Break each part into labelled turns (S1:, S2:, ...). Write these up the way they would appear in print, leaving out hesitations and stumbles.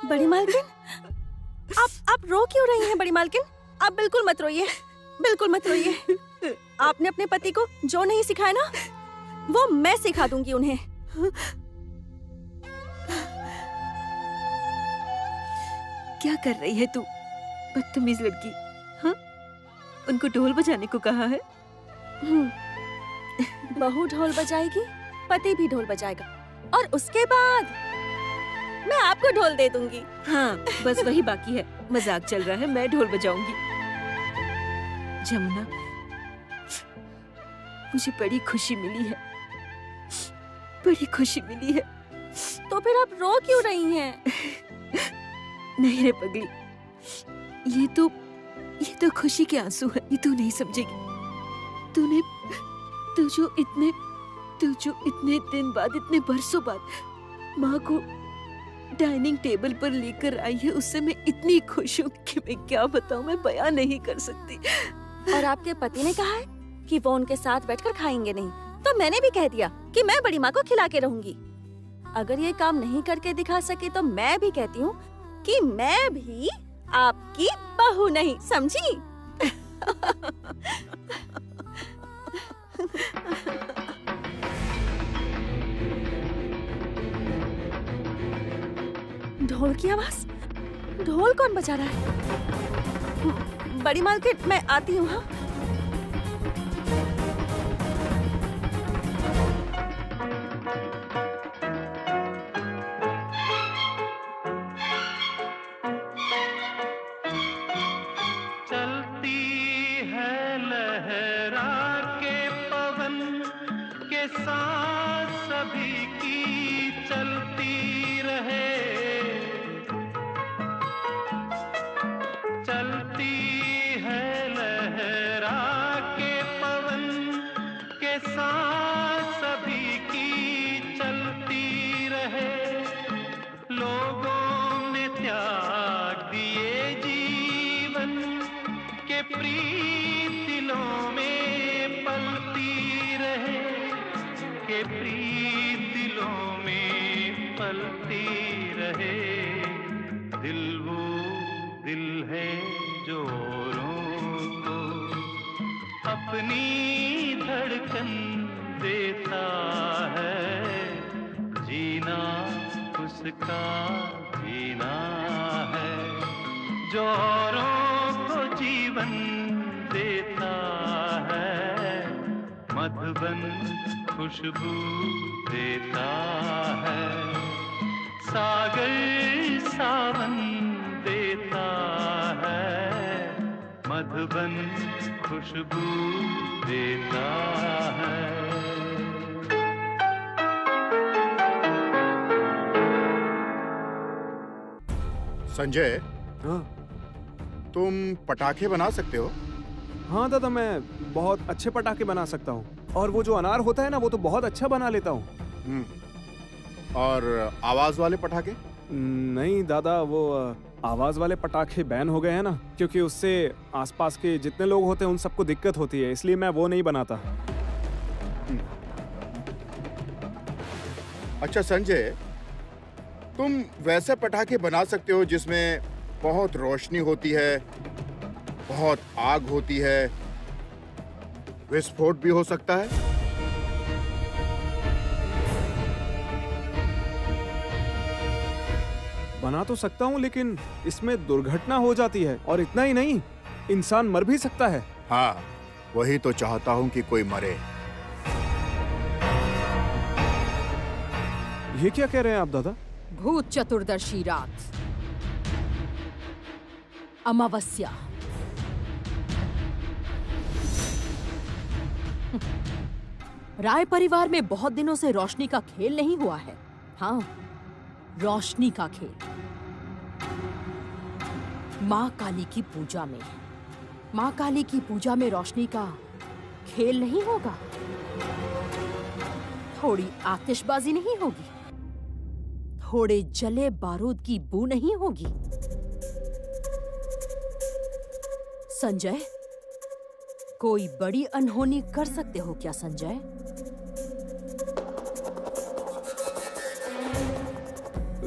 S1: बड़ी मालकिन, आप रो क्यों रही हैं बड़ी मालकिन? आप बिल्कुल मत रोइए, बिल्कुल मत रोइए। आपने अपने पति को जो नहीं सिखाया ना, वो मैं सिखा दूंगी उन्हें।
S2: क्या कर रही है तू, बदतमीज लड़की? हाँ, उनको ढोल बजाने को कहा है।
S1: बहू ढोल बजाएगी, पति भी ढोल बजाएगा, और उसके बाद मैं आपको ढोल दे दूंगी।
S2: हाँ, बस वही बाकी है। मजाक चल रहा है, मैं ढोल बजाऊंगी। जमुना, मुझे बड़ी खुशी मिली है, बड़ी खुशी मिली है।
S1: तो फिर आप रो क्यों रही हैं?
S2: नहीं रे पगली, ये तो खुशी के आंसू है। ये तू नहीं समझेगी। तू जो इतने दिन बाद, इतने बरसों बाद माँ को डाइनिंग टेबल पर लेकर आई है, उससे मैं इतनी खुश हूँ कि मैं क्या बताऊँ, मैं बयां नहीं कर सकती।
S1: और आपके पति ने कहा है कि वो उनके साथ बैठकर खाएंगे नहीं, तो मैंने भी कह दिया कि मैं बड़ी माँ को खिला के रहूंगी। अगर ये काम नहीं करके दिखा सके तो मैं भी कहती हूँ कि मैं भी आपकी बहू नहीं, समझी? ढोल की आवाज? ढोल कौन बजा रहा है? बड़ी मालकिन, मैं आती हूँ। हाँ,
S3: खुशबू देता है, सागर सावन देता है, मधुबन खुशबू देता है।
S4: संजय,
S5: हाँ
S4: तुम पटाखे बना सकते हो?
S5: हाँ दादा, मैं बहुत अच्छे पटाखे बना सकता हूँ, और वो जो अनार होता है ना, वो तो बहुत अच्छा बना लेता हूँ।
S4: और आवाज वाले पटाखे?
S5: नहीं दादा, वो आवाज वाले पटाखे बैन हो गए हैं ना, क्योंकि उससे आसपास के जितने लोग होते हैं उन सबको दिक्कत होती है, इसलिए मैं वो नहीं बनाता।
S4: अच्छा संजय, तुम वैसे पटाखे बना सकते हो जिसमें बहुत रोशनी होती है, बहुत आग होती है, विस्फोट भी हो सकता है।
S5: बना तो सकता हूँ, लेकिन इसमें दुर्घटना हो जाती है, और इतना ही नहीं, इंसान मर भी सकता है।
S4: हाँ, वही तो चाहता हूँ कि कोई मरे।
S5: ये क्या कह रहे हैं आप दादा?
S6: भूत चतुर्दशी रात, अमावस्या। राय परिवार में बहुत दिनों से रोशनी का खेल नहीं हुआ है। हाँ, रोशनी का खेल। माँ काली की पूजा में, माँ काली की पूजा में रोशनी का खेल नहीं होगा। थोड़ी आतिशबाजी नहीं होगी, थोड़े जले बारूद की बू नहीं होगी। संजय, कोई बड़ी अनहोनी कर सकते हो क्या संजय?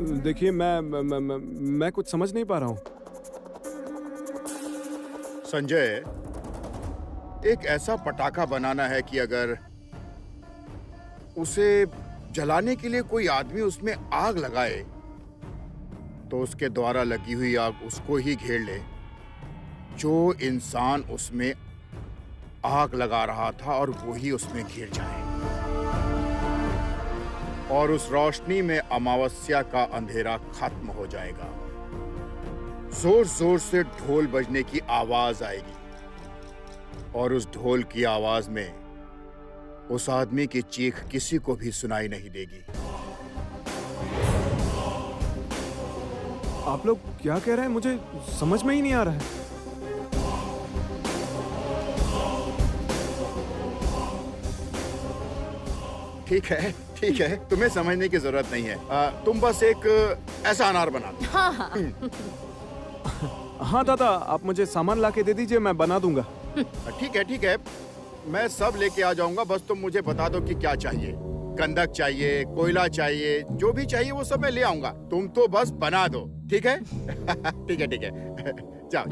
S5: देखिए मैं कुछ समझ नहीं पा रहा हूँ।
S4: संजय, एक ऐसा पटाखा बनाना है कि अगर उसे जलाने के लिए कोई आदमी उसमें आग लगाए तो उसके द्वारा लगी हुई आग उसको ही घेर ले जो इंसान उसमें आग लगा रहा था, और वो ही उसमें घिर जाए। और उस रोशनी में अमावस्या का अंधेरा खत्म हो जाएगा। जोर जोर से ढोल बजने की आवाज आएगी, और उस ढोल की आवाज में उस आदमी की चीख किसी को भी सुनाई नहीं देगी।
S5: आप लोग क्या कह रहे हैं? मुझे समझ में ही नहीं आ रहा है।
S4: ठीक है, तुम्हें समझने की जरूरत नहीं है। तुम बस एक ऐसा अनार बना दो।
S6: हाँ हाँ।
S5: हाँ दादा, आप मुझे सामान ला के दे दीजिए, मैं बना दूंगा।
S4: ठीक है, मैं सब लेके आ जाऊंगा। बस तुम मुझे बता दो कि क्या चाहिए। कंदक चाहिए, कोयला चाहिए, जो भी चाहिए वो सब मैं ले आऊंगा। तुम तो बस बना दो, ठीक है? ठीक है। जाओ।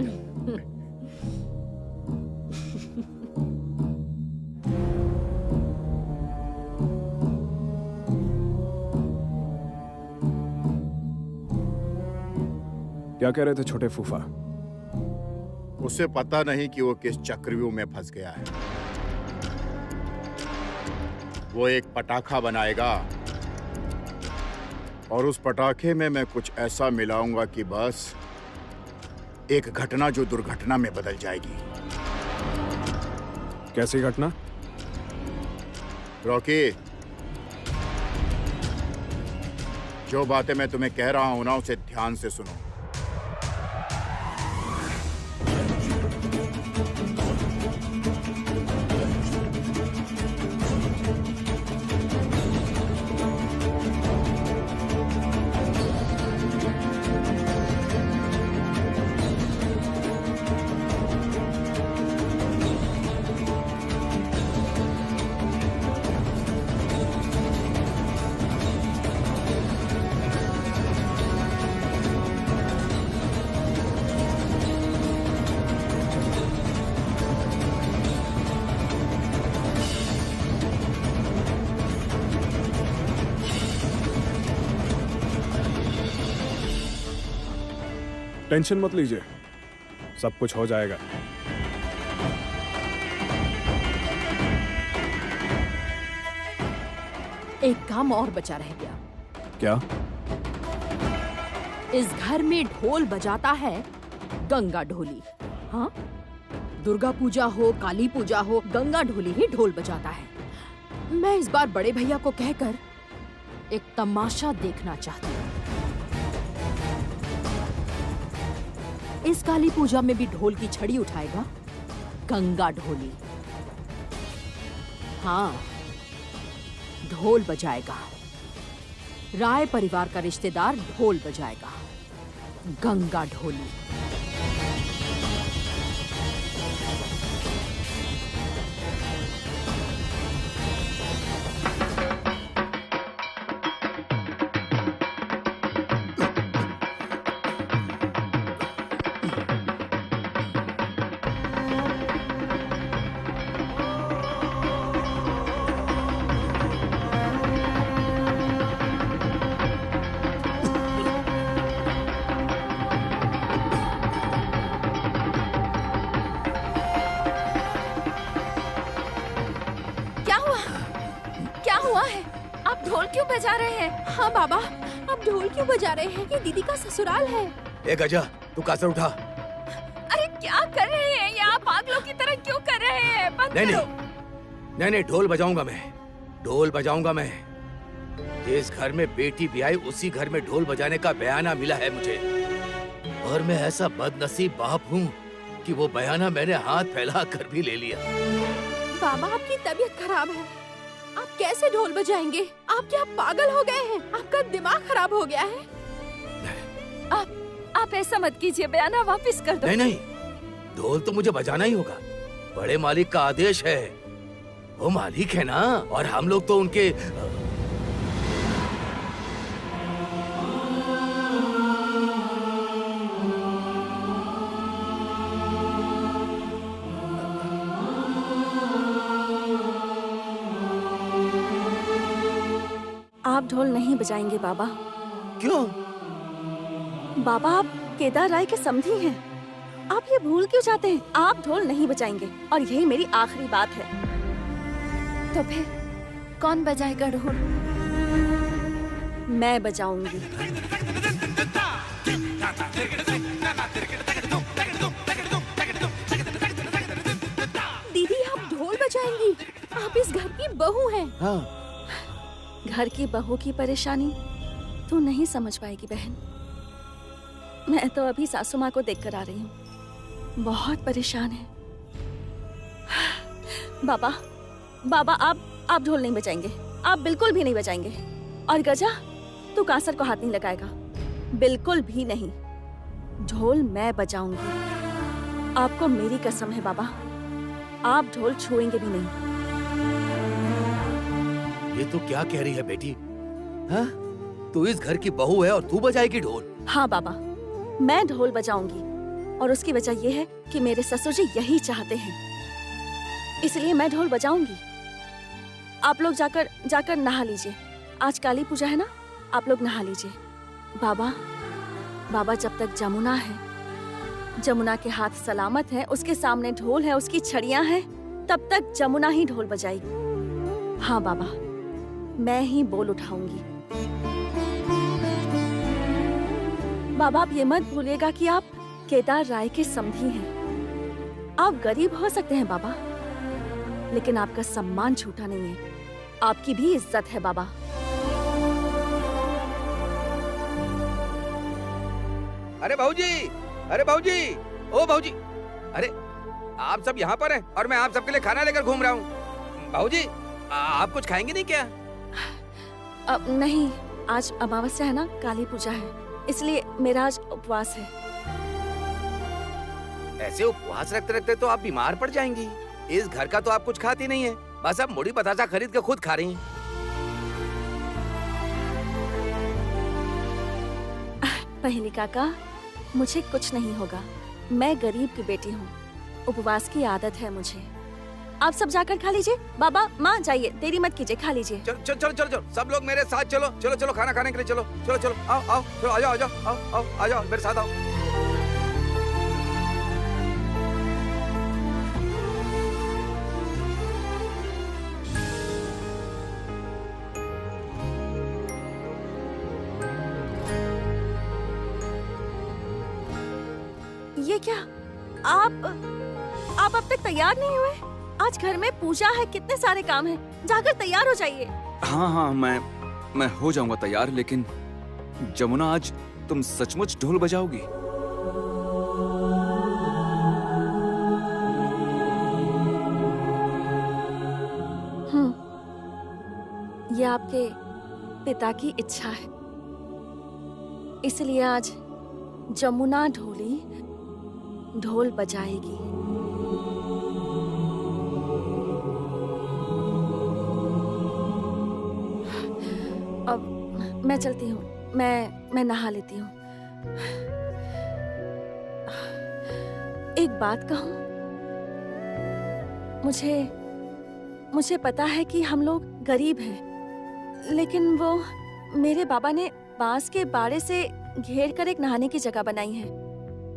S5: क्या कह रहे थे छोटे फूफा?
S4: उसे पता नहीं कि वो किस चक्रव्यूह में फंस गया है। वो एक पटाखा बनाएगा, और उस पटाखे में मैं कुछ ऐसा मिलाऊंगा कि बस एक घटना जो दुर्घटना में बदल जाएगी।
S5: कैसी घटना?
S4: रॉकी, जो बातें मैं तुम्हें कह रहा हूं ना, उसे ध्यान से सुनो।
S5: टेंशन मत लीजिए, सब कुछ हो जाएगा।
S6: एक काम और बचा रह गया।
S5: क्या?
S6: इस घर में ढोल बजाता है गंगा ढोली। हाँ, दुर्गा पूजा हो, काली पूजा हो, गंगा ढोली ही ढोल बजाता है। मैं इस बार बड़े भैया को कहकर एक तमाशा देखना चाहती हूँ। इस काली पूजा में भी ढोल की छड़ी उठाएगा गंगा ढोली। हाँ, ढोल बजाएगा। राय परिवार का रिश्तेदार ढोल बजाएगा, गंगा ढोली।
S1: क्यों बजा रहे हैं?
S6: हाँ बाबा, आप ढोल क्यों बजा रहे हैं? ये दीदी का ससुराल है।
S7: ए गजा, तू कासर उठा।
S1: अरे क्या कर रहे हैं? ये आप पागलों की तरह क्यों कर रहे हैं? बंद करो।
S7: नहीं, ढोल बजाऊंगा मैं, ढोल बजाऊंगा मैं। जिस घर में बेटी भी आई उसी घर में ढोल बजाने का बयाना मिला है मुझे, और मैं ऐसा बदनसीब बाप हूँ कि वो बयाना मैंने हाथ फैला कर भी ले लिया।
S6: बाबा, आपकी तबीयत खराब है, आप कैसे ढोल बजाएंगे? आप क्या पागल हो गए हैं? आपका दिमाग खराब हो गया है?
S1: आप ऐसा मत कीजिए, बयाना वापस कर दो।
S7: नहीं, ढोल तो मुझे बजाना ही होगा। बड़े मालिक का आदेश है, वो मालिक है ना, और हम लोग तो उनके।
S1: आप ढोल नहीं बजाएंगे बाबा।
S7: क्यों?
S1: बाबा आप केदार राय के समधी हैं। आप ये भूल क्यों जाते हैं? आप ढोल नहीं बजाएंगे और यही मेरी आखिरी बात है।
S2: तो फिर कौन बजाएगा ढोल?
S1: मैं बजाऊंगी।
S6: दीदी आप ढोल बजाएंगी? आप इस घर की बहू हैं।
S7: हाँ।
S1: घर की बहू की परेशानी तू नहीं समझ पाएगी बहन। मैं तो अभी सासू माँ को देखकर आ रही हूँ, बहुत परेशान है। बाबा बाबा आप ढोल नहीं बजाएंगे, आप बिल्कुल भी नहीं बजाएंगे। और गजा तू कांसर को हाथ नहीं लगाएगा, बिल्कुल भी नहीं। ढोल मैं बजाऊंगी, आपको मेरी कसम है बाबा, आप ढोल छुएंगे भी नहीं।
S7: ये तो क्या कह रही है बेटी? हाँ? तू इस घर की बहू है और तू बजाएगी ढोल?
S1: हाँ बाबा, मैं ढोल बजाऊंगी और उसकी वजह यह है कि मेरे ससुर जी यही चाहते हैं, इसलिए मैं ढोल बजाऊंगी। आप लोग जाकर नहा लीजिए, आज काली पूजा है ना, आप लोग नहा लीजिए। बाबा जब तक जमुना है, जमुना के हाथ सलामत है, उसके सामने ढोल है, उसकी छड़ियां हैं, तब तक जमुना ही ढोल बजाएगी। हाँ बाबा, मैं ही बोल उठाऊंगी। बाबा आप ये मत भूलिएगा कि आप केदार राय के समधी हैं। आप गरीब हो सकते हैं बाबा, लेकिन आपका सम्मान झूठा नहीं है, आपकी भी इज्जत है बाबा।
S7: अरे भाऊजी, अरे भाऊजी, ओ भाऊजी, अरे आप सब यहाँ पर हैं और मैं आप सबके लिए खाना लेकर घूम रहा हूँ। भाऊजी आप कुछ खाएंगे नहीं क्या?
S1: नहीं, आज अमावस्या है ना, काली पूजा है, इसलिए मेरा आज उपवास है।
S7: ऐसे उपवास रखते रखते तो आप बीमार पड़ जाएंगी। इस घर का तो आप कुछ खाती नहीं है, बस अब मुड़ी बतासा खरीद के खुद खा रही हैं।
S1: पहली काका, मुझे कुछ नहीं होगा, मैं गरीब की बेटी हूँ, उपवास की आदत है मुझे। आप सब जाकर खा लीजिए। बाबा माँ जाइए, देरी मत कीजिए, खा लीजिए।
S7: चलो चलो चलो चलो, सब लोग मेरे साथ चलो, चलो चलो खाना खाने के लिए चलो, चलो चलो, आओ आओ, चलो आ जाओ आ जाओ, आओ आओ आ जाओ, मेरे साथ आओ।
S1: ये क्या, आप अब तक तैयार नहीं हुए? आज घर में पूजा है, कितने सारे काम हैं, जाकर तैयार हो जाइए।
S8: हाँ, मैं हो जाऊंगा तैयार, लेकिन जमुना आज तुम सचमुच ढोल बजाओगी?
S1: ये आपके पिता की इच्छा है, इसलिए आज जमुना ढोली ढोल बजाएगी। अब मैं चलती हूँ, मैं नहा लेती हूँ। एक बात कहूँ, मुझे पता है कि हम लोग गरीब हैं, लेकिन वो मेरे बाबा ने बांस के बाड़े से घेर कर एक नहाने की जगह बनाई है,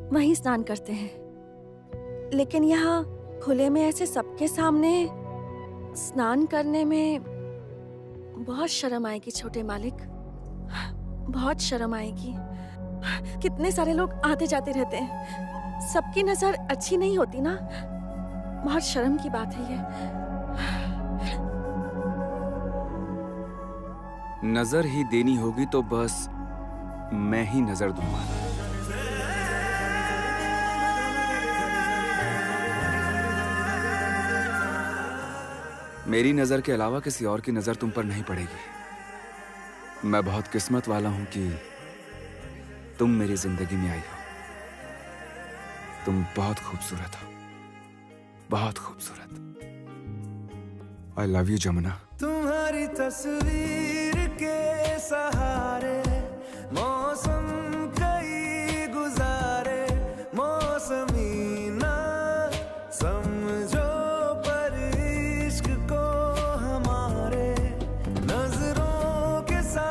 S1: वहीं स्नान करते हैं। लेकिन यहाँ खुले में ऐसे सबके सामने स्नान करने में बहुत शर्म आएगी छोटे मालिक, बहुत शर्म आएगी। कितने सारे लोग आते जाते रहते हैं, सबकी नजर अच्छी नहीं होती ना, बहुत शर्म की बात है ये।
S8: नजर ही देनी होगी तो बस मैं ही नजर दूंगा। मेरी नजर के अलावा किसी और की नजर तुम पर नहीं पड़ेगी। मैं बहुत किस्मत वाला हूं कि तुम मेरी जिंदगी में आई हो। तुम बहुत खूबसूरत हो, बहुत खूबसूरत। I love you Jamuna.
S9: तुम्हारी तस्वीर के सहारे मौसम कई गुजारे, मौसमी ना समझो पर इश्क को हमारे, नजरों के साथ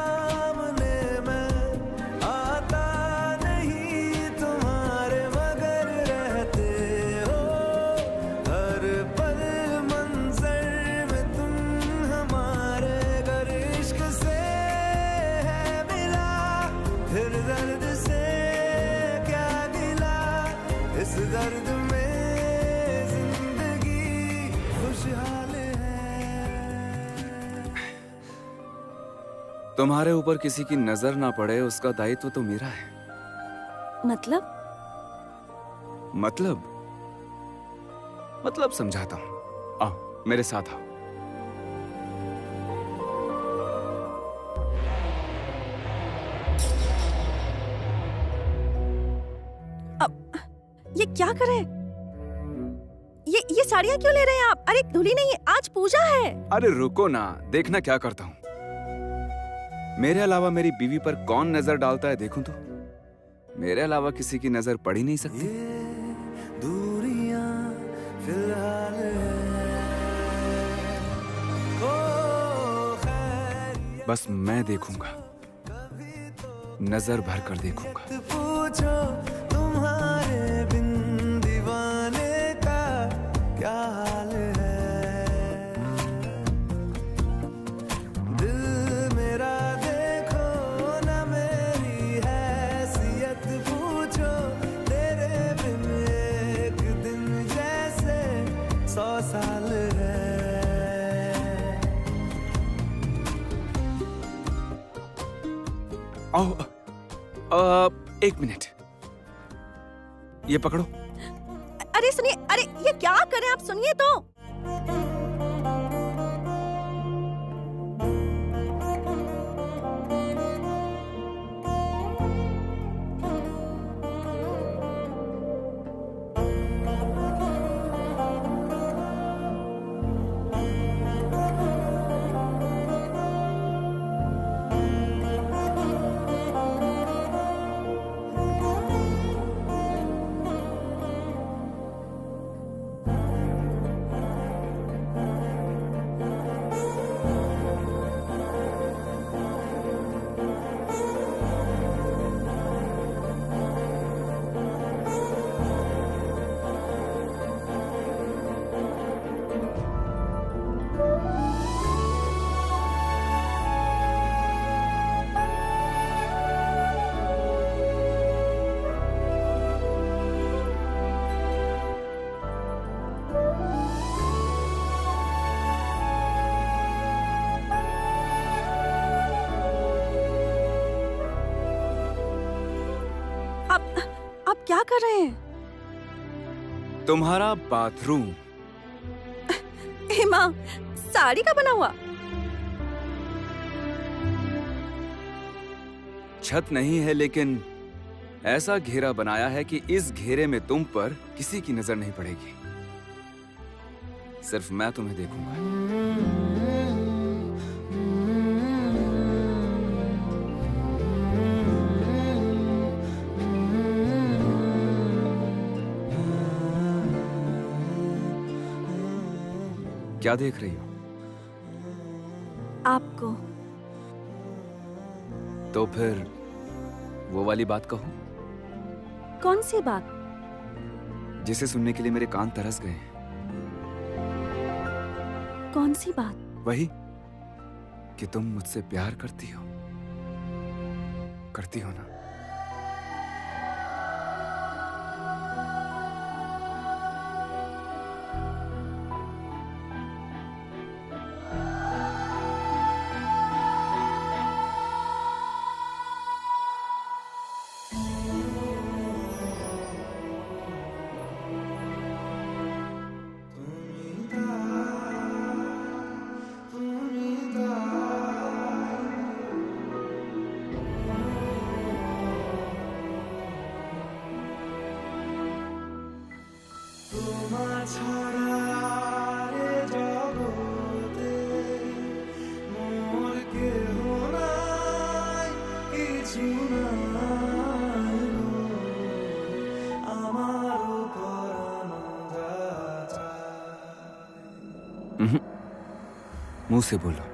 S8: तुम्हारे ऊपर किसी की नजर ना पड़े उसका दायित्व तो मेरा है।
S1: मतलब?
S8: मतलब समझाता हूं। आओ मेरे साथ आओ।
S1: ये क्या कर रहे हैं? ये साड़ियाँ क्यों ले रहे हैं आप? अरे धुली नहीं है, आज पूजा है।
S8: अरे रुको ना, देखना क्या करता हूँ। मेरे अलावा मेरी बीवी पर कौन नजर डालता है देखूं तो। मेरे अलावा किसी की नजर पड़ ही नहीं सकती।
S9: दूरियां फिलहाल
S8: बस मैं देखूंगा, नजर भर कर देखूंगा।
S9: पूछो तुम्हारे बिन दीवाने का क्या हाल है। दिल मेरा देखो ना मेरी हैसियत पूछो, तेरे बिन एक दिन जैसे 100 साल है।
S8: आओ, एक मिनट, ये पकड़ो।
S1: अरे सुनिए, अरे ये क्या कर रहे हैं आप? सुनिए तो। आप क्या कर रहे हैं?
S8: तुम्हारा बाथरूम।
S1: हे माँ, साड़ी का बना हुआ?
S8: छत नहीं है लेकिन ऐसा घेरा बनाया है कि इस घेरे में तुम पर किसी की नजर नहीं पड़ेगी। सिर्फ मैं तुम्हें देखूंगा। क्या देख रही हो?
S1: आपको।
S8: तो फिर वो वाली बात कहो।
S1: कौन सी बात?
S8: जिसे सुनने के लिए मेरे कान तरस गए हैं।
S1: कौन सी बात?
S8: वही कि तुम मुझसे प्यार करती हो ना? मुंह से बोलो।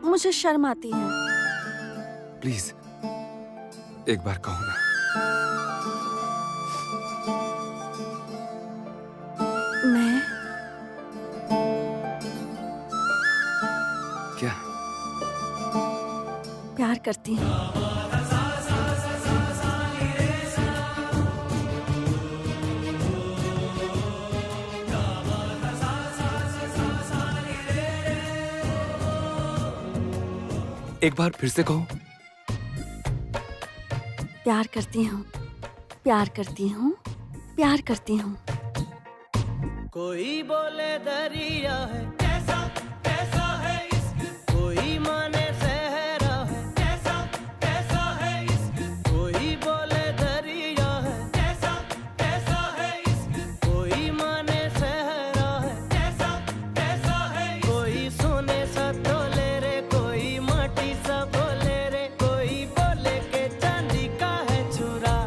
S1: मुझे शर्म आती है।
S8: प्लीज एक बार कहो ना।
S1: मैं
S8: क्या
S1: प्यार करती हूँ।
S8: एक बार फिर से कहो।
S1: प्यार करती हूँ, प्यार करती हूँ, प्यार करती हूँ।
S9: कोई बोले दरिया है कैसा कैसा है इश्क, कोई माने सहरा है कैसा कैसा है इश्क, कोई बोले दरिया है कैसा कैसा है इश्क, कोई माने सहरा है कैसा कैसा है इश्क, कोई सोने सा तोले रे, कोई माटी सा बोले रे, कोई बोले के चांदी का है चूरा,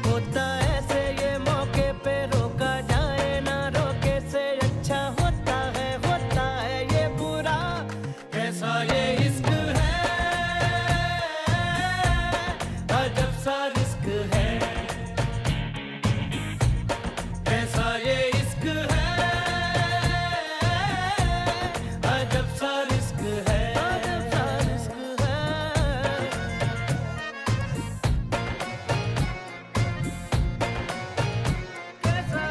S9: होता ऐसे ये मौके पे रोका जाए ना रोके से अच्छा होता है ये बुरा, कैसा ये इश्क है, अजब सा रिस्क है, कैसा ये इश्क है, अजब सा रिस्क है, अजब सा रिस्क है। कैसा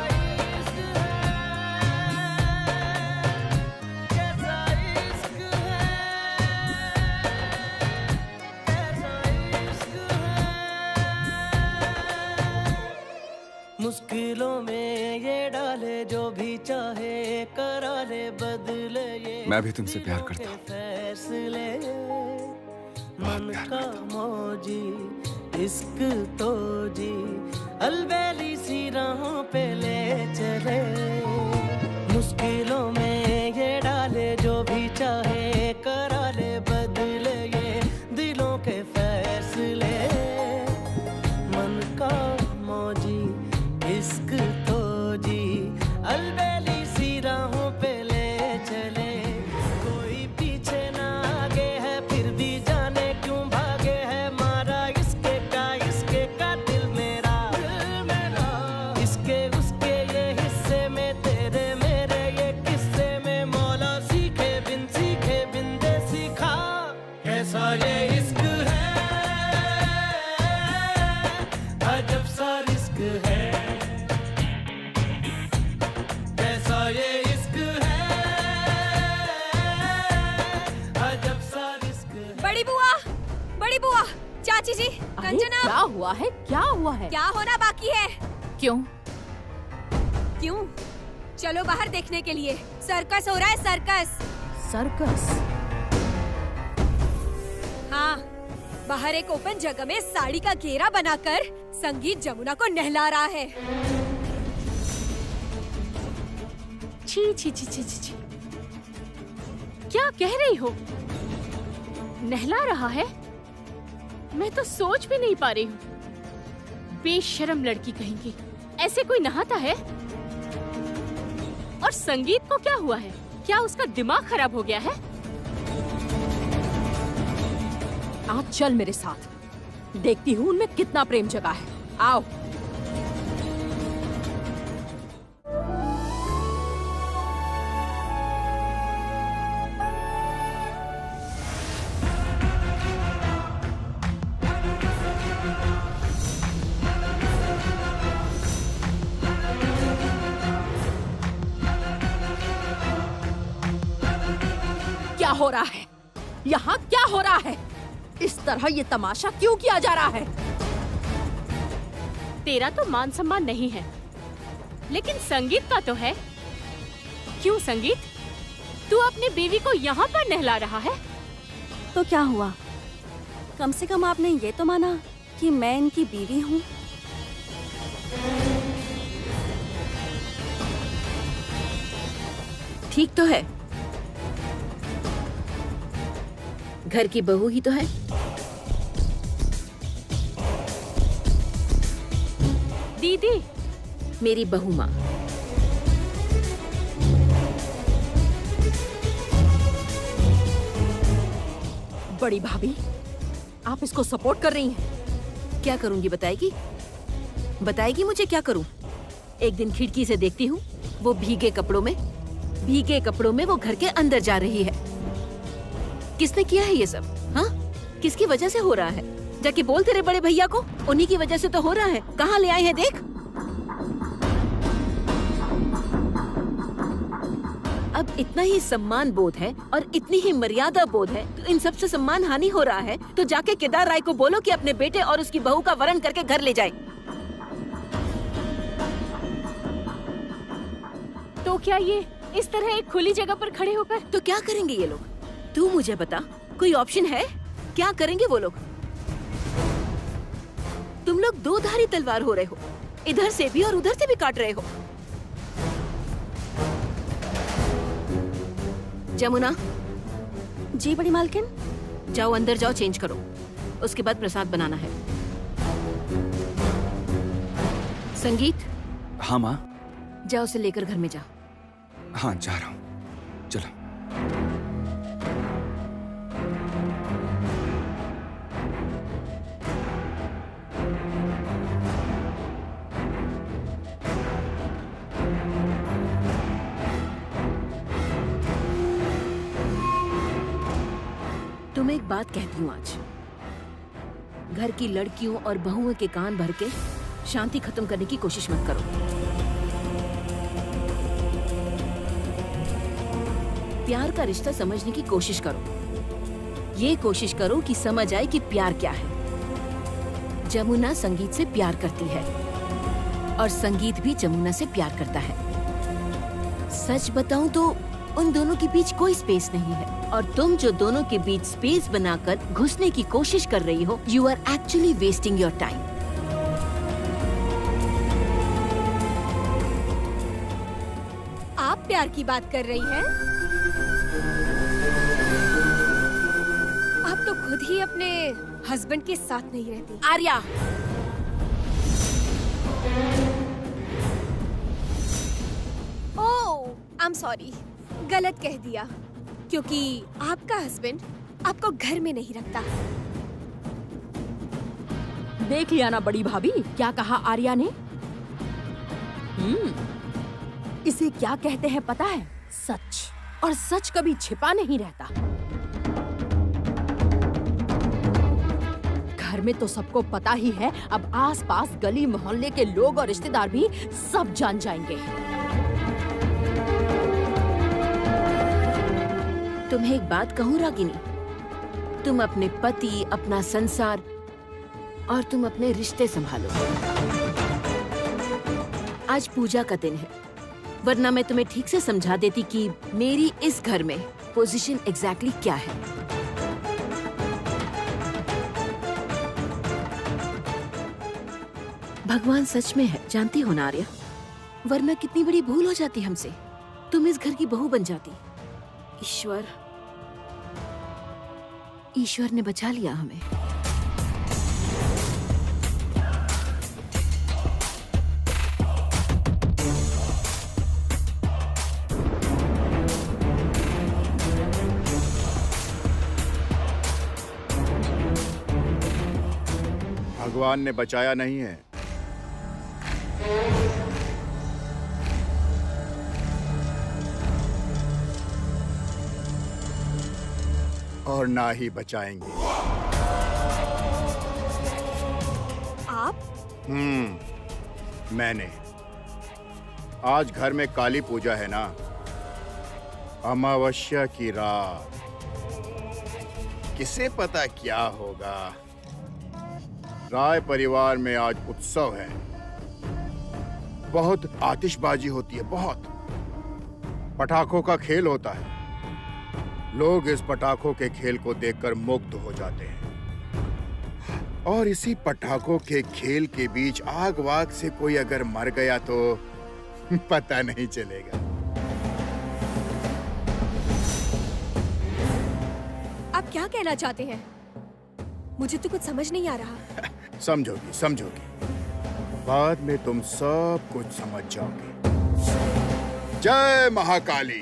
S9: इश्क है, कैसा इश्क है, मुश्किलों में ये डाले जो भी चाहे करा ले बदले ये
S8: मैं भी तुमसे प्यार करता हूँ।
S9: फैसले मन
S8: प्यार
S9: का मौजी इश्क तो जी अलबेली सी राहों पे ले चले, मुश्किलों में ये डाले जो भी चाहे करा ले बदले ये दिलों के फैसले, मन का मौजी इश्क तो जी अलबेली सी राहों पे ले चले, कोई पीछे ना आगे है फिर भी जाने क्यों भागे है, मारा इसके का दिल मेरा इसके उसके ये हिस्से में तेरे मेरे ये किस्से में मौला सीखे बिन दे सीखा, कैसा ये इश्क है, अजब सा रिस्क है, कैसा ये इश्क है, अजब सा रिस्क है।
S10: बड़ी बुआ, बड़ी बुआ, चाची जी,
S6: अरे
S10: कंचना,
S6: क्या हुआ है, क्या हुआ है?
S10: क्या होना बाकी है?
S6: क्यों?
S10: क्यों? चलो बाहर देखने के लिए, सर्कस हो रहा है, सर्कस।
S6: सर्कस?
S10: हाँ, बाहर एक ओपन जगह में साड़ी का घेरा बनाकर संगीत जमुना को नहला रहा है।
S6: छी छी छी छी छी छी। क्या कह रही हो? नहला रहा है? मैं तो सोच भी नहीं पा रही हूँ। बेशरम लड़की कहेंगी, ऐसे कोई नहाता है? और संगीत को क्या हुआ है? क्या उसका दिमाग खराब हो गया है? आज चल मेरे साथ, देखती हूँ उनमें कितना प्रेम जगा है। आओ। क्या हो रहा है? यहाँ क्या हो रहा है? इस तरह ये तमाशा क्यों किया जा रहा है? तेरा तो मान सम्मान नहीं है, लेकिन संगीत का तो है। क्यों संगीत, तू अपनी बीवी को यहाँ पर नहला रहा है?
S1: तो क्या हुआ? कम से कम आपने ये तो माना कि मैं इनकी बीवी हूँ।
S2: ठीक तो है, घर की बहू ही तो है।
S6: दीदी,
S2: मेरी बहू माँ।
S6: बड़ी भाभी, आप इसको सपोर्ट कर रही हैं।
S2: क्या करूंगी बताएगी? बताएगी मुझे क्या करूं? एक दिन खिड़की से देखती हूँ वो भीगे कपड़ों में वो घर के अंदर जा रही है। किसने किया है ये सब? हाँ, किसकी वजह से हो रहा है? जाके बोल तेरे बड़े भैया को, उन्हीं की वजह से तो हो रहा है। कहाँ ले आए हैं देख। अब इतना ही सम्मान बोध है और इतनी ही मर्यादा बोध है तो इन सब से सम्मान हानि हो रहा है तो जाके केदार राय को बोलो कि अपने बेटे और उसकी बहू का वरण करके घर ले जाए।
S6: तो क्या ये इस तरह एक खुली जगह पर खड़े होकर?
S2: तो क्या करेंगे ये लोग? तू मुझे बता, कोई ऑप्शन है? क्या करेंगे वो लोग? तुम लोग दो धारी तलवार हो रहे हो, इधर से भी और उधर से भी काट रहे हो। जमुना।
S1: जी बड़ी मालकिन।
S2: जाओ अंदर जाओ, चेंज करो, उसके बाद प्रसाद बनाना है। संगीत।
S8: हाँ माँ।
S2: जाओ उसे लेकर घर में जा।
S8: हाँ जा रहा हूँ, चलो।
S2: तुम्हें एक बात कहती हूँ, आज घर की लड़कियों और बहुओं के कान भर के शांति खत्म करने की कोशिश मत करो। प्यार का रिश्ता समझने की कोशिश करो। ये कोशिश करो कि समझ आए कि प्यार क्या है। जमुना संगीत से प्यार करती है और संगीत भी जमुना से प्यार करता है। सच बताऊं तो उन दोनों के बीच कोई स्पेस नहीं है और तुम जो दोनों के बीच स्पेस बनाकर घुसने की कोशिश कर रही हो, you are actually wasting your time.
S10: आप प्यार की बात कर रही हैं? आप तो खुद ही अपने हस्बैंड के साथ नहीं रहती।
S2: आर्या,
S10: ओह, आई एम सॉरी, गलत कह दिया, क्योंकि आपका हस्बैंड आपको घर में नहीं रखता।
S6: देख लिया ना बड़ी भाभी, क्या कहा आर्या ने? इसे क्या कहते हैं पता है? सच। और सच कभी छिपा नहीं रहता। घर में तो सबको पता ही है, अब आसपास गली मोहल्ले के लोग और रिश्तेदार भी सब जान जाएंगे।
S2: तुम्हें एक बात कहूँ रागिनी, तुम अपने पति, अपना संसार और तुम अपने रिश्ते संभालो। आज पूजा का दिन है, वरना मैं तुम्हें ठीक से समझा देती कि मेरी इस घर में पोजीशन एग्जैक्टली क्या है। भगवान सच में है, जानती हो ना आर्या, वरना कितनी बड़ी भूल हो जाती हमसे। तुम इस घर की बहू बन जाती। ईश्वर ने बचा लिया हमें।
S4: भगवान ने बचाया नहीं है, और ना ही बचाएंगे।
S10: आप?
S4: मैंने। आज घर में काली पूजा है ना, अमावस्या की रात। किसे पता क्या होगा। राय परिवार में आज उत्सव है, बहुत आतिशबाजी होती है, बहुत पटाखों का खेल होता है। लोग इस पटाखों के खेल को देखकर मुग्ध हो जाते हैं। और इसी पटाखों के खेल के बीच आग वाग से कोई अगर मर गया तो पता नहीं चलेगा।
S10: आप क्या कहना चाहते हैं? मुझे तो कुछ समझ नहीं आ रहा।
S4: समझोगी, समझोगी, बाद में तुम सब कुछ समझ जाओगे। जय महाकाली।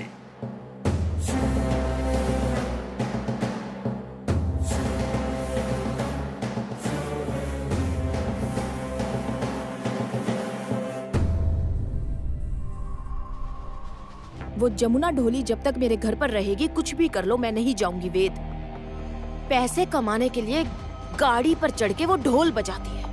S6: वो जमुना ढोली जब तक मेरे घर पर रहेगी, कुछ भी कर लो, मैं नहीं जाऊंगी वेद। पैसे कमाने के लिए गाड़ी पर चढ़ के वो ढोल बजाती है।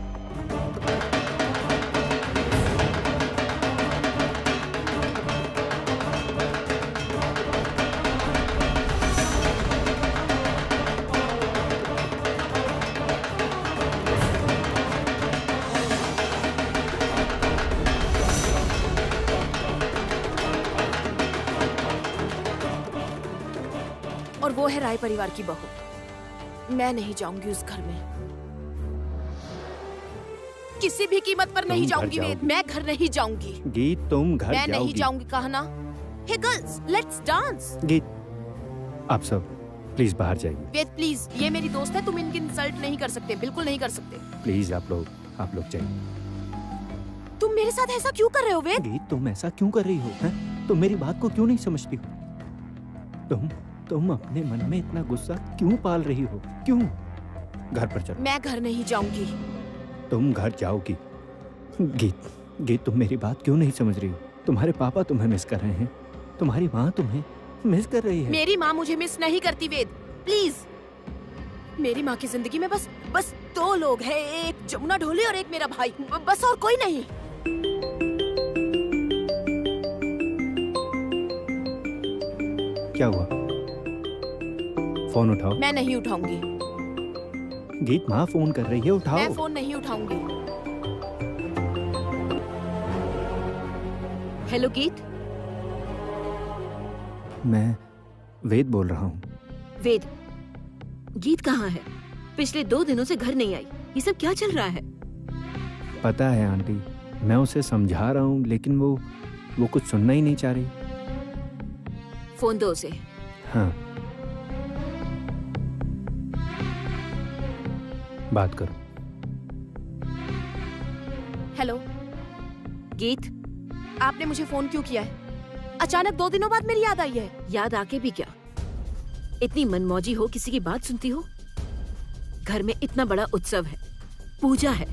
S6: और वो है राय परिवार की बहू। मैं नहीं जाऊंगी उस घर में, किसी भी कीमत पर नहीं जाऊंगी वेद। मैं घर नहीं जाऊंगी।
S11: गीत तुम घर
S6: मैं
S11: जाओगी।
S6: नहीं जाऊंगी, कहा ना। हे गर्ल्स, लेट्स डांस।
S11: गीत आप सब प्लीज बाहर जाइए।
S6: वेद प्लीज, ये मेरी दोस्त है, तुम इनकी इंसल्ट नहीं कर सकते, बिल्कुल नहीं कर सकते।
S11: प्लीज आप लोग जाइए।
S6: तुम मेरे साथ ऐसा क्यों कर रहे हो वेद?
S11: गीत तुम ऐसा क्यों कर रही हो? हैं? तुम मेरी बात को क्यों नहीं समझती हो? तुम अपने मन में इतना गुस्सा क्यों पाल रही हो? क्यों? घर पर चलो।
S6: मैं घर नहीं जाऊंगी।
S11: तुम घर जाओगी। गीत तुम मेरी बात क्यों नहीं समझ रही हो? तुम्हारे पापा तुम्हें मिस कर रहे हैं, तुम्हारी माँ तुम्हें मिस कर रही है।
S6: मेरी माँ मुझे मिस नहीं करती वेद, प्लीज। मेरी माँ की जिंदगी में बस 2 लोग हैं, एक जमुना ढोली और एक मेरा भाई, बस और कोई नहीं।
S11: क्या हुआ? फोन उठाओ।
S6: मैं नहीं उठाऊंगी।
S11: गीत माँ फोन कर रही है, उठाओ।
S6: मैं फोन नहीं उठाऊंगी। हेलो गीत।
S11: मैं वेद बोल रहा हूँ।
S2: वेद, गीत कहाँ है? पिछले 2 दिनों से घर नहीं आई। ये सब क्या चल रहा है?
S11: पता है आंटी, मैं उसे समझा रहा हूँ लेकिन वो कुछ सुनना ही नहीं चाह रही।
S2: फोन दो उसे।
S11: हाँ, बात करो।
S6: हेलो
S2: गीत,
S6: आपने मुझे फोन क्यों किया है? अचानक 2 दिनों बाद मेरी याद आई है।
S2: याद आके भी क्या? इतनी मनमौजी हो, किसी की बात सुनती हो? घर में इतना बड़ा उत्सव है, पूजा है,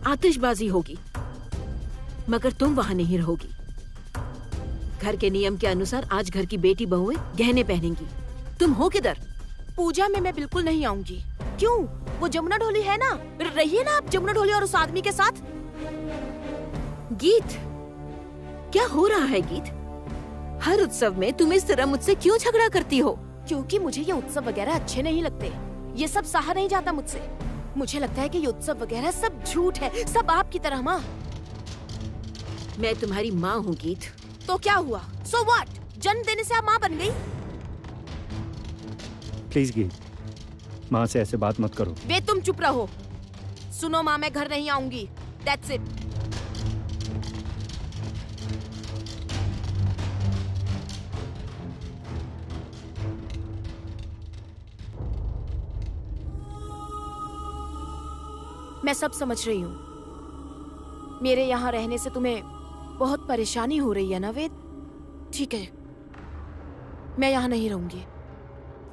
S2: आतिशबाजी होगी, मगर तुम वहां नहीं रहोगी। घर के नियम के अनुसार आज घर की बेटी बहुएं गहने पहनेंगी। तुम हो किधर?
S6: पूजा में मैं बिल्कुल नहीं आऊंगी। क्यों? वो जमुना ढोली है ना, रहिए ना आप जमुना ढोली और उस आदमी के साथ।
S2: गीत, क्या हो रहा है गीत? हर उत्सव में तुम इस तरह मुझसे क्यों झगड़ा करती हो?
S6: क्योंकि मुझे ये उत्सव वगैरह अच्छे नहीं लगते। ये सब सहा नहीं जाता मुझसे। मुझे लगता है कि ये उत्सव वगैरह सब झूठ है, सब आपकी तरह। माँ,
S2: मैं तुम्हारी माँ हूँ गीत।
S6: तो क्या हुआ? So what? जन्म देने से आप माँ बन गई?
S11: प्लीज गीत, माँ से ऐसे बात मत करो।
S6: वे तुम चुप रहो। सुनो माँ, मैं घर नहीं आऊंगी। That's it. मैं सब समझ रही हूँ। मेरे यहाँ रहने से तुम्हें बहुत परेशानी हो रही है ना वेद? ठीक है, मैं यहाँ नहीं रहूंगी।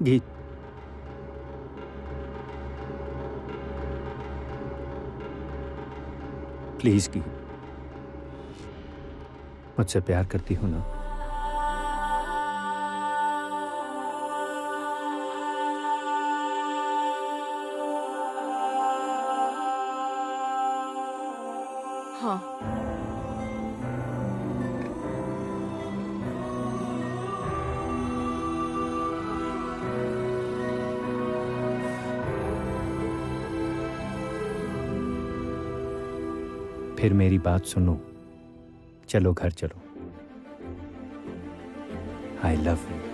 S11: गीत, प्लीज गीत, मुझसे प्यार करती हो ना?
S6: हाँ।
S11: फिर मेरी बात सुनो, चलो घर चलो। I love you.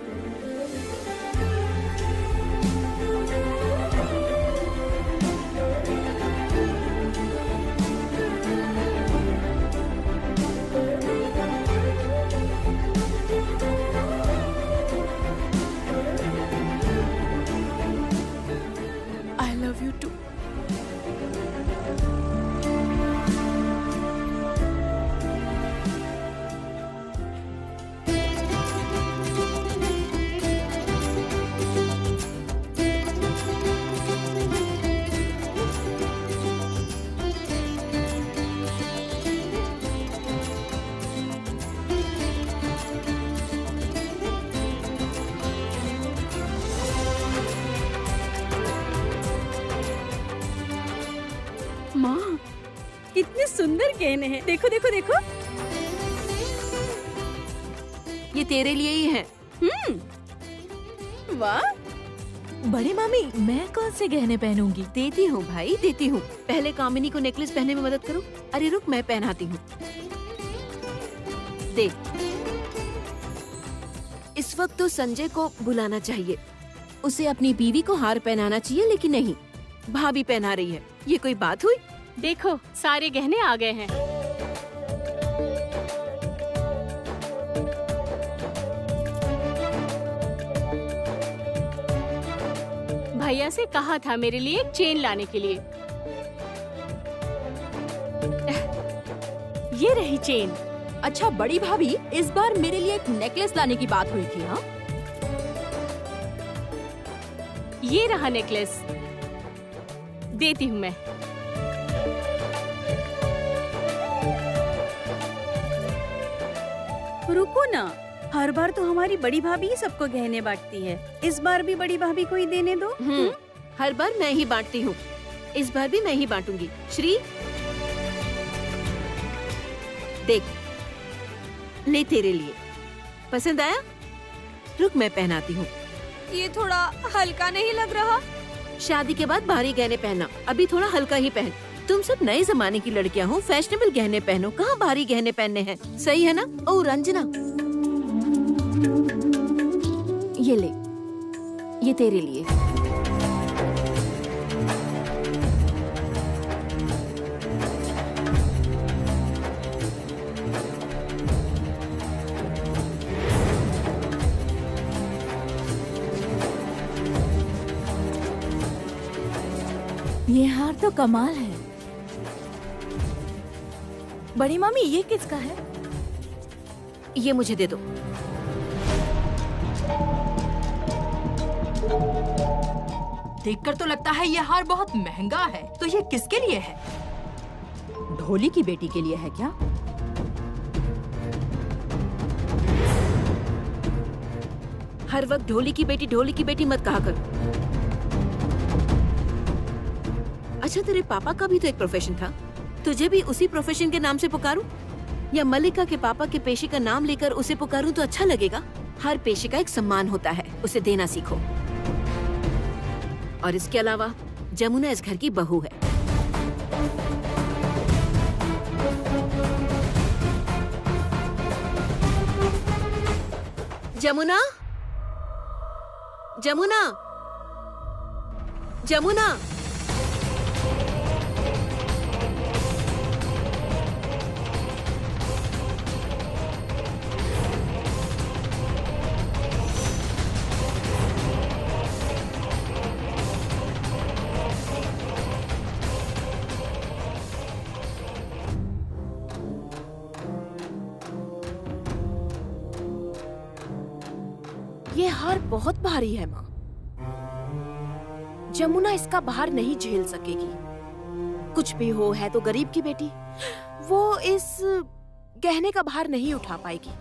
S6: I love you too.
S1: माँ, कितने सुंदर गहने हैं। देखो देखो देखो।
S2: ये तेरे लिए ही है।
S1: वाह।
S12: बड़े मामी, मैं कौन से गहने पहनूंगी?
S2: देती हूँ भाई, देती हूँ। पहले कामिनी को नेकलेस पहनने में मदद करो। अरे रुक, मैं पहनाती हूँ। दे, इस वक्त तो संजय को बुलाना चाहिए।
S6: उसे अपनी बीवी को हार पहनाना चाहिए, लेकिन नहीं,
S2: भाभी पहना रही है। ये कोई बात हुई?
S13: देखो सारे गहने आ गए हैं। भैया से कहा था मेरे लिए एक चेन लाने के लिए। ये रही चेन।
S6: अच्छा बड़ी भाभी, इस बार मेरे लिए एक नेकलेस लाने की बात हुई थी। हाँ,
S13: ये रहा नेकलेस, देती हूँ मैं।
S14: रुको ना, हर बार तो हमारी बड़ी भाभी ही सबको गहने बांटती है, इस बार भी बड़ी भाभी को ही देने दो।
S2: हर बार मैं ही बांटती हूँ, इस बार भी मैं ही बांटूंगी। श्री देख, ले तेरे लिए। पसंद आया? रुक मैं पहनाती हूँ।
S10: ये थोड़ा हल्का नहीं लग रहा?
S2: शादी के बाद भारी गहने पहनना, अभी थोड़ा हल्का ही पहन। तुम सब नए जमाने की लड़कियां हो, फैशनेबल गहने पहनो, कहाँ भारी गहने पहनने हैं। सही है ना? ओ रंजना, ये ले, ये तेरे लिए।
S12: ये हार तो कमाल है। बड़ी मामी, ये किसका है?
S2: ये मुझे दे दो।
S6: देखकर तो लगता है ये हार बहुत महंगा है। तो ये किसके लिए है? ढोली की बेटी के लिए है क्या?
S2: हर वक्त ढोली की बेटी मत कहा कर। अच्छा, तेरे पापा का भी तो एक प्रोफेशन था, तुझे भी उसी प्रोफेशन के नाम से पुकारूं? या मल्लिका के पापा के पेशे का नाम लेकर उसे पुकारूं तो अच्छा लगेगा? हर पेशे का एक सम्मान होता है, उसे देना सीखो। और इसके अलावा जमुना इस घर की बहू है। जमुना, जमुना, जमुना, ये हार बहुत भारी है माँ। जमुना इसका भार नहीं झेल सकेगी। कुछ भी हो, है तो गरीब की बेटी, वो इस गहने का भार नहीं उठा पाएगी।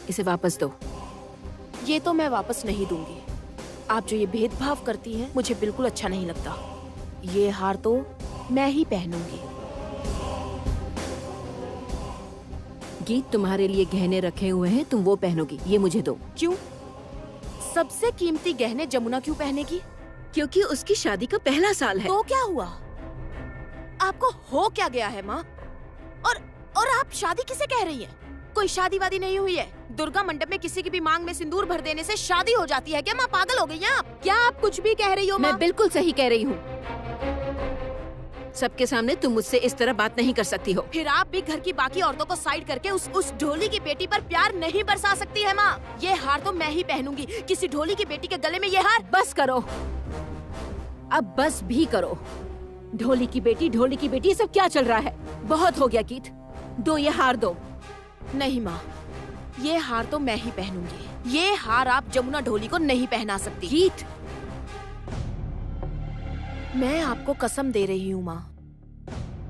S2: इसे वापस दो। ये तो मैं वापस नहीं दूंगी। आप जो ये भेदभाव करती हैं, मुझे बिल्कुल अच्छा नहीं लगता। ये हार तो मैं ही पहनूंगी। गीत, तुम्हारे लिए गहने रखे हुए हैं, तुम वो पहनोगी। ये मुझे दो। क्यों? सबसे कीमती गहने जमुना क्यों पहनेगी? क्योंकि उसकी शादी का पहला साल है। तो क्या हुआ? आपको हो क्या गया है माँ? और आप शादी किसे कह रही हैं? कोई शादी वादी नहीं हुई है। दुर्गा मंडप में किसी की भी मांग में सिंदूर भर देने से शादी हो जाती है क्या? माँ पागल हो गई हैं आप? क्या आप कुछ भी कह रही हो? मैं बिल्कुल सही कह रही हूँ। सबके सामने तुम मुझसे इस तरह बात नहीं कर सकती हो। फिर आप भी घर की बाकी औरतों को साइड करके उस ढोली की बेटी पर प्यार नहीं बरसा सकती है माँ। ये हार तो मैं ही पहनूंगी। किसी ढोली की बेटी के गले में ये हार। बस करो, अब बस भी करो। ढोली की बेटी, ये सब क्या चल रहा है? बहुत हो गया गीत, दो ये हार दो। नहीं माँ, ये हार तो मैं ही पहनूंगी। ये हार आप जमुना ढोली को नहीं पहना सकती। गीत, मैं आपको कसम दे रही हूँ माँ,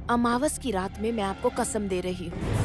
S2: अमावस की रात में मैं आपको कसम दे रही हूँ।